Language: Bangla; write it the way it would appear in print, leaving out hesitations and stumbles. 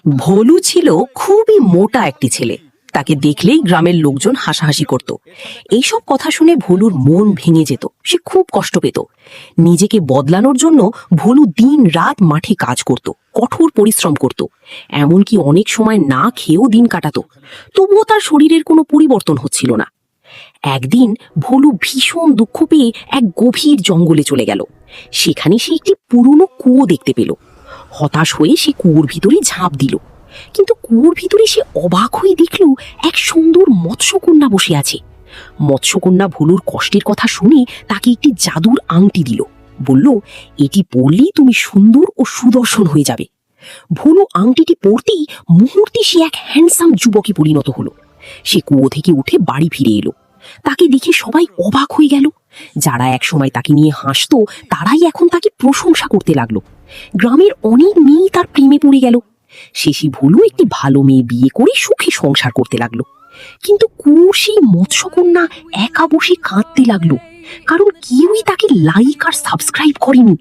ভোলু ছিল খুবই মোটা একটি ছেলে। তাকে দেখলেই গ্রামের লোকজন হাসাহাসি করত। এইসব কথা শুনে ভোলুর মন ভেঙে যেত, সে খুব কষ্ট পেত। নিজেকে বদলানোর জন্য ভোলু দিন রাত মাঠে কাজ করত, কঠোর পরিশ্রম করত, এমনকি অনেক সময় না খেয়েও দিন কাটাতো। তবুও তার শরীরের কোনো পরিবর্তন হচ্ছিল না। একদিন ভোলু ভীষণ দুঃখ পেয়ে এক গভীর জঙ্গলে চলে গেল। সেখানে সে একটি পুরনো কুয়ো দেখতে পেল। হতাশ হয়ে সে কুয়োর ভিতরে ঝাঁপ দিল। কিন্তু কুয়োর ভিতরে সে অবাক হয়ে দেখল এক সুন্দর মৎস্যকন্যা বসে আছে। মৎস্যকন্যা ভোলুর কষ্টের কথা শুনে তাকে একটি জাদুর আংটি দিল। বলল, এটি পরলেই তুমি সুন্দর ও সুদর্শন হয়ে যাবে। ভোলু আংটিটি পরতেই মুহূর্তে সে এক হ্যান্ডসাম যুবকে পরিণত হলো। সে কুয়ো থেকে উঠে বাড়ি ফিরে এলো। তাকে দেখে সবাই অবাক হয়ে গেল। যারা একসময় তাকে নিয়ে হাসতো তারাই এখন তাকে প্রশংসা করতে লাগলো। গ্রামের অনেক মেয়ে তার প্রেমে পড়ে গেল। শেষে ভোলু একটি ভালো মেয়ে বিয়ে করে সুখে সংসার করতে লাগলো। কিন্তু কুয়োর সেই মৎস্যকন্যা একা বসে কাঁদতে লাগলো, কারণ কেউই তাকে লাইক আর সাবস্ক্রাইব করেনি।